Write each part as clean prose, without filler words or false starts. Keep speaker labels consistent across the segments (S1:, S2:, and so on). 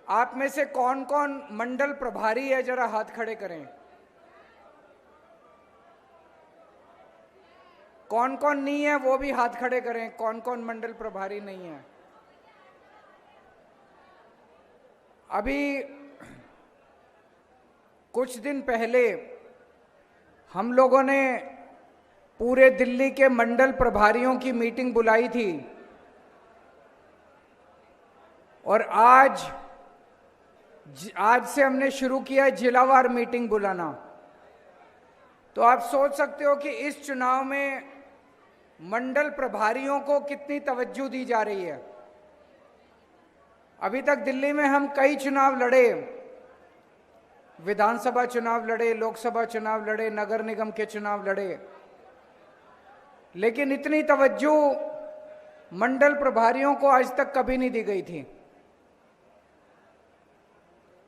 S1: आप में से कौन कौन मंडल प्रभारी है, जरा हाथ खड़े करें। कौन कौन नहीं है वो भी हाथ खड़े करें। कौन कौन मंडल प्रभारी नहीं है। अभी कुछ दिन पहले हम लोगों ने पूरे दिल्ली के मंडल प्रभारियों की मीटिंग बुलाई थी और आज से हमने शुरू किया है जिलावार मीटिंग बुलाना। तो आप सोच सकते हो कि इस चुनाव में मंडल प्रभारियों को कितनी तवज्जो दी जा रही है। अभी तक दिल्ली में हम कई चुनाव लड़े, विधानसभा चुनाव लड़े, लोकसभा चुनाव लड़े, नगर निगम के चुनाव लड़े, लेकिन इतनी तवज्जो मंडल प्रभारियों को आज तक कभी नहीं दी गई थी।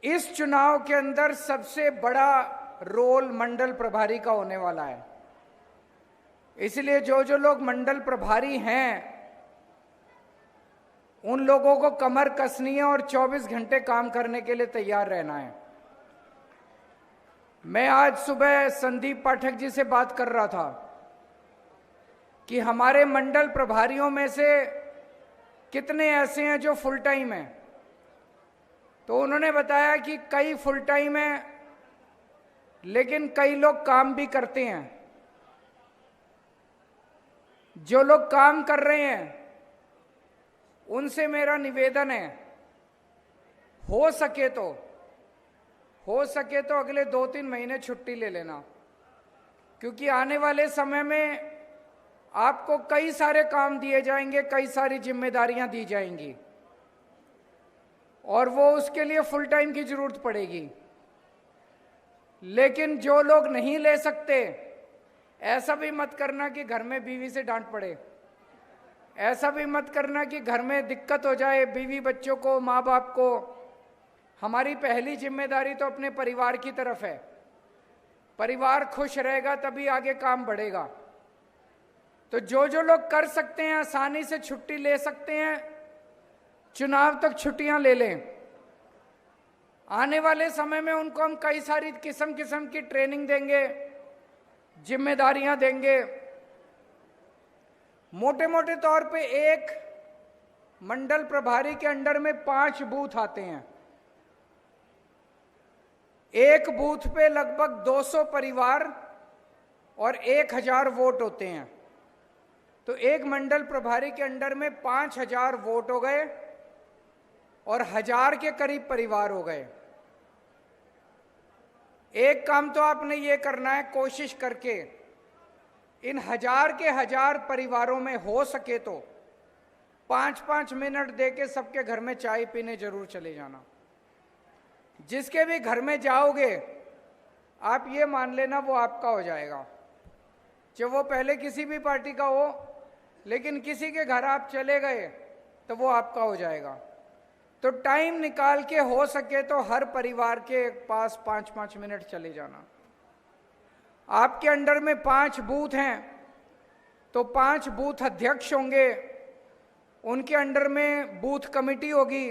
S1: इस चुनाव के अंदर सबसे बड़ा रोल मंडल प्रभारी का होने वाला है। इसलिए जो जो लोग मंडल प्रभारी हैं उन लोगों को कमर कसनी है और 24 घंटे काम करने के लिए तैयार रहना है। मैं आज सुबह संदीप पाठक जी से बात कर रहा था कि हमारे मंडल प्रभारियों में से कितने ऐसे हैं जो फुल टाइम हैं। तो उन्होंने बताया कि कई फुल टाइम हैं, लेकिन कई लोग काम भी करते हैं। जो लोग काम कर रहे हैं उनसे मेरा निवेदन है, हो सके तो अगले 2-3 महीने छुट्टी ले लेना, क्योंकि आने वाले समय में आपको कई सारे काम दिए जाएंगे, कई सारी जिम्मेदारियां दी जाएंगी और वो उसके लिए फुल टाइम की जरूरत पड़ेगी। लेकिन जो लोग नहीं ले सकते, ऐसा भी मत करना कि घर में बीवी से डांट पड़े, ऐसा भी मत करना कि घर में दिक्कत हो जाए बीवी बच्चों को, माँ बाप को। हमारी पहली जिम्मेदारी तो अपने परिवार की तरफ है। परिवार खुश रहेगा तभी आगे काम बढ़ेगा। तो जो जो लोग कर सकते हैं, आसानी से छुट्टी ले सकते हैं, चुनाव तक छुट्टियां ले लें। आने वाले समय में उनको हम कई सारी किस्म किस्म की ट्रेनिंग देंगे, जिम्मेदारियां देंगे। मोटे मोटे तौर पे एक मंडल प्रभारी के अंडर में 5 बूथ आते हैं। एक बूथ पे लगभग 200 परिवार और 1000 वोट होते हैं। तो एक मंडल प्रभारी के अंडर में 5000 वोट हो गए और 1000 के करीब परिवार हो गए। एक काम तो आपने ये करना है, कोशिश करके इन 1000 के 1000 परिवारों में हो सके तो 5-5 मिनट देके सबके घर में चाय पीने जरूर चले जाना। जिसके भी घर में जाओगे आप ये मान लेना वो आपका हो जाएगा, चाहे वो पहले किसी भी पार्टी का हो, लेकिन किसी के घर आप चले गए तो वो आपका हो जाएगा। तो टाइम निकाल के हो सके तो हर परिवार के पास 5-5 मिनट चले जाना। आपके अंडर में 5 बूथ हैं तो 5 बूथ अध्यक्ष होंगे, उनके अंडर में बूथ कमेटी होगी।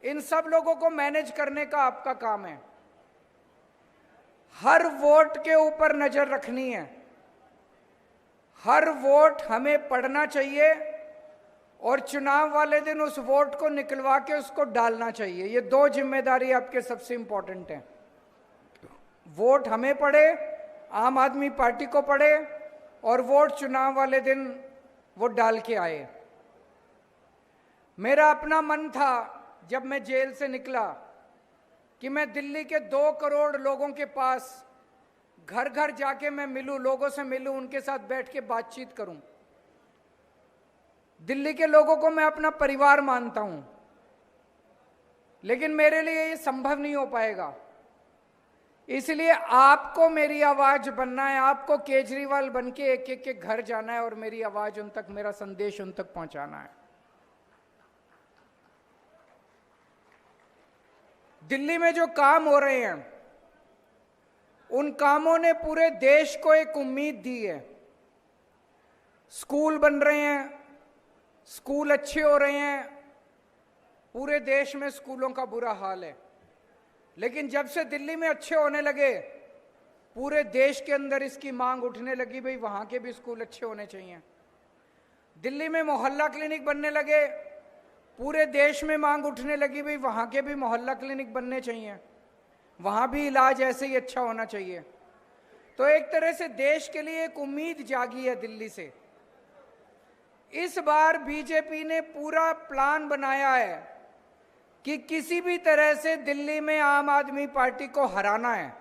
S1: इन सब लोगों को मैनेज करने का आपका काम है। हर वोट के ऊपर नजर रखनी है, हर वोट हमें पढ़ना चाहिए और चुनाव वाले दिन उस वोट को निकलवा के उसको डालना चाहिए। ये 2 जिम्मेदारी आपके सबसे इंपॉर्टेंट हैं। वोट हमें पड़े, आम आदमी पार्टी को पड़े, और वोट चुनाव वाले दिन वो डाल के आए। मेरा अपना मन था जब मैं जेल से निकला कि मैं दिल्ली के 2 करोड़ लोगों के पास घर घर जाके मैं मिलूं, लोगों से मिलूं, उनके साथ बैठ के बातचीत करूं। दिल्ली के लोगों को मैं अपना परिवार मानता हूं, लेकिन मेरे लिए ये संभव नहीं हो पाएगा। इसलिए आपको मेरी आवाज बनना है, आपको केजरीवाल बन के एक एक के घर जाना है और मेरी आवाज उन तक, मेरा संदेश उन तक पहुंचाना है। दिल्ली में जो काम हो रहे हैं उन कामों ने पूरे देश को एक उम्मीद दी है। स्कूल बन रहे हैं, स्कूल अच्छे हो रहे हैं, पूरे देश में स्कूलों का बुरा हाल है। लेकिन जब से दिल्ली में अच्छे होने लगे, पूरे देश के अंदर इसकी मांग उठने लगी, भाई वहां के भी स्कूल अच्छे होने चाहिए। दिल्ली में मोहल्ला क्लिनिक बनने लगे, पूरे देश में मांग उठने लगी, भाई वहां के भी मोहल्ला क्लिनिक बनने चाहिए, वहां भी इलाज ऐसे ही अच्छा होना चाहिए। तो एक तरह से देश के लिए एक उम्मीद जागी है दिल्ली से। इस बार बीजेपी ने पूरा प्लान बनाया है कि किसी भी तरह से दिल्ली में आम आदमी पार्टी को हराना है,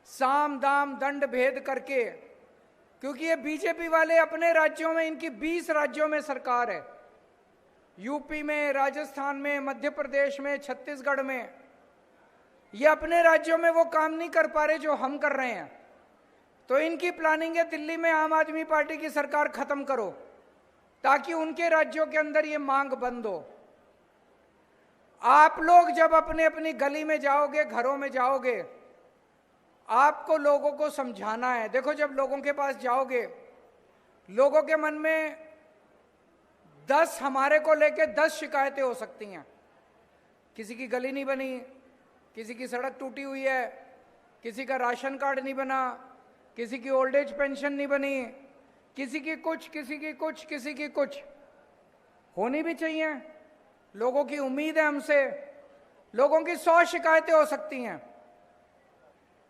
S1: साम दाम दंड भेद करके। क्योंकि ये बीजेपी वाले अपने राज्यों में, इनकी 20 राज्यों में सरकार है, यूपी में, राजस्थान में, मध्य प्रदेश में, छत्तीसगढ़ में। ये अपने राज्यों में वो काम नहीं कर पा रहे जो हम कर रहे हैं। तो इनकी प्लानिंग है दिल्ली में आम आदमी पार्टी की सरकार खत्म करो, ताकि उनके राज्यों के अंदर ये मांग बंद हो। आप लोग जब अपने अपनी गली में जाओगे, घरों में जाओगे, आपको लोगों को समझाना है। देखो, जब लोगों के पास जाओगे, लोगों के मन में 10 हमारे को लेके 10 शिकायतें हो सकती हैं। किसी की गली नहीं बनी, किसी की सड़क टूटी हुई है, किसी का राशन कार्ड नहीं बना, किसी की ओल्ड एज पेंशन नहीं बनी, किसी की कुछ, किसी की कुछ, किसी की कुछ। होनी भी चाहिए, लोगों की उम्मीद है हमसे। लोगों की 100 शिकायतें हो सकती हैं,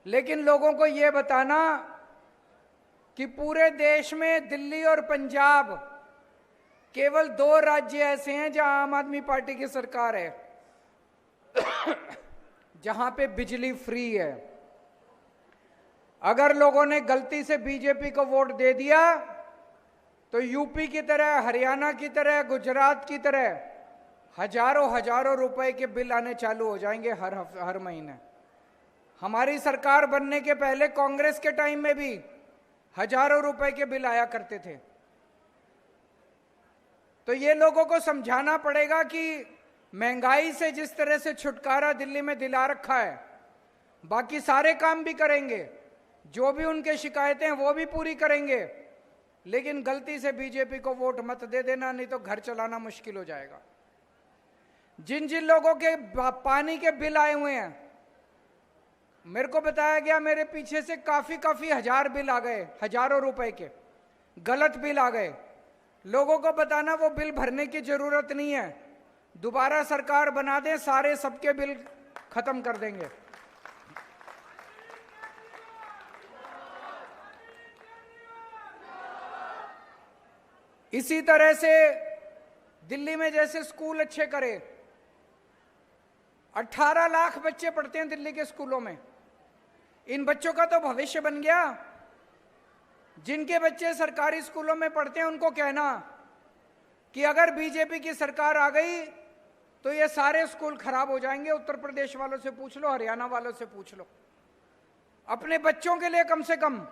S1: लेकिन लोगों को यह बताना कि पूरे देश में दिल्ली और पंजाब केवल 2 राज्य ऐसे हैं जहां आम आदमी पार्टी की सरकार है, जहां पे बिजली फ्री है। अगर लोगों ने गलती से बीजेपी को वोट दे दिया तो यूपी की तरह, हरियाणा की तरह, गुजरात की तरह हजारों हजारों रुपए के बिल आने चालू हो जाएंगे हर महीने। हमारी सरकार बनने के पहले कांग्रेस के टाइम में भी हजारों रुपए के बिल आया करते थे। तो ये लोगों को समझाना पड़ेगा कि महंगाई से जिस तरह से छुटकारा दिल्ली में दिला रखा है, बाकी सारे काम भी करेंगे, जो भी उनके शिकायतें हैं वो भी पूरी करेंगे। लेकिन गलती से बीजेपी को वोट मत दे देना, नहीं तो घर चलाना मुश्किल हो जाएगा। जिन जिन लोगों के पानी के बिल आए हुए हैं, मेरे को बताया गया मेरे पीछे से काफी हजार बिल आ गए, हजारों रुपए के गलत बिल आ गए। लोगों को बताना वो बिल भरने की जरूरत नहीं है, दोबारा सरकार बना दें, सारे सबके बिल खत्म कर देंगे। इसी तरह से दिल्ली में जैसे स्कूल अच्छे करे, 18 लाख बच्चे पढ़ते हैं दिल्ली के स्कूलों में। इन बच्चों का तो भविष्य बन गया। जिनके बच्चे सरकारी स्कूलों में पढ़ते हैं उनको कहना कि अगर बीजेपी की सरकार आ गई तो ये सारे स्कूल खराब हो जाएंगे। उत्तर प्रदेश वालों से पूछ लो, हरियाणा वालों से पूछ लो। अपने बच्चों के लिए कम से कम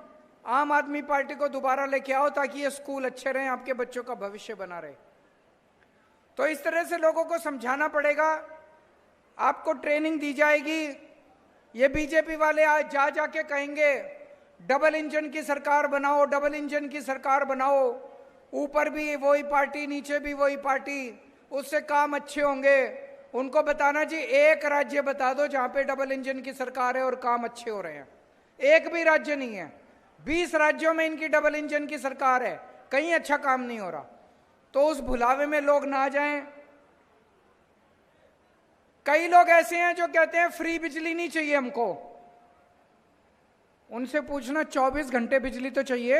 S1: आम आदमी पार्टी को दोबारा लेके आओ, ताकि ये स्कूल अच्छे रहें, आपके बच्चों का भविष्य बना रहे। तो इस तरह से लोगों को समझाना पड़ेगा, आपको ट्रेनिंग दी जाएगी। ये बीजेपी वाले आज जा जाके कहेंगे डबल इंजन की सरकार बनाओ, डबल इंजन की सरकार बनाओ, ऊपर भी वही पार्टी, नीचे भी वही पार्टी, उससे काम अच्छे होंगे। उनको बताना जी, एक राज्य बता दो जहां पे डबल इंजन की सरकार है और काम अच्छे हो रहे हैं। एक भी राज्य नहीं है, 20 राज्यों में इनकी डबल इंजन की सरकार है, कहीं अच्छा काम नहीं हो रहा। तो उस भुलावे में लोग ना जाएं। कई लोग ऐसे हैं जो कहते हैं फ्री बिजली नहीं चाहिए हमको। उनसे पूछना 24 घंटे बिजली तो चाहिए।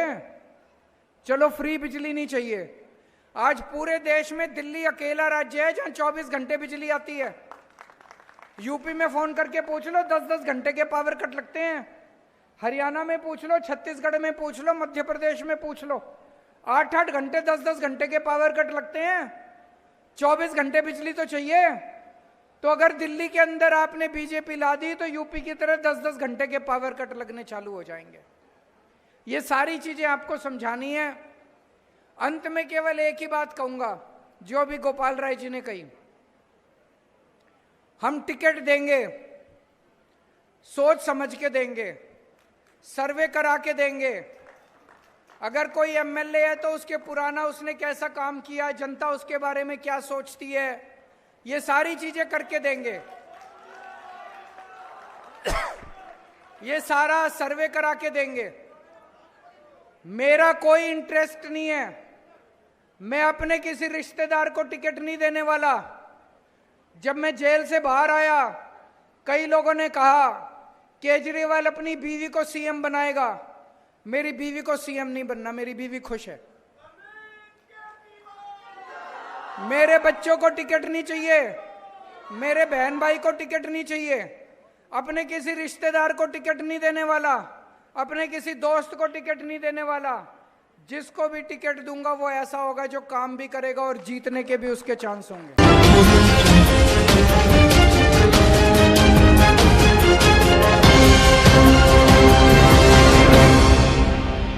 S1: चलो फ्री बिजली नहीं चाहिए। आज पूरे देश में दिल्ली अकेला राज्य है जहां 24 घंटे बिजली आती है। यूपी में फोन करके पूछ लो, 10-10 घंटे के पावर कट लगते हैं। हरियाणा में पूछ लो, छत्तीसगढ़ में पूछ लो, मध्य प्रदेश में पूछ लो, 8-8 घंटे, 10-10 घंटे के पावर कट लगते हैं। 24 घंटे बिजली तो चाहिए। तो अगर दिल्ली के अंदर आपने बीजेपी ला दी तो यूपी की तरह 10-10 घंटे के पावर कट लगने चालू हो जाएंगे। ये सारी चीजें आपको समझानी है। अंत में केवल एक ही बात कहूंगा, जो भी गोपाल राय जी ने कही, हम टिकट देंगे, सोच समझ के देंगे, सर्वे करा के देंगे। अगर कोई एमएलए है तो उसके पुराना उसने कैसा काम किया, जनता उसके बारे में क्या सोचती है, ये सारी चीजें करके देंगे। ये सारा सर्वे करा के देंगे। मेरा कोई इंटरेस्ट नहीं है, मैं अपने किसी रिश्तेदार को टिकट नहीं देने वाला। जब मैं जेल से बाहर आया, कई लोगों ने कहा केजरीवाल अपनी बीवी को सीएम बनाएगा। मेरी बीवी को सीएम नहीं बनना, मेरी बीवी खुश है। मेरे बच्चों को टिकट नहीं चाहिए, मेरे बहन भाई को टिकट नहीं चाहिए, अपने किसी रिश्तेदार को टिकट नहीं देने वाला, अपने किसी दोस्त को टिकट नहीं देने वाला। जिसको भी टिकट दूंगा वो ऐसा होगा जो काम भी करेगा और जीतने के भी उसके चांस होंगे।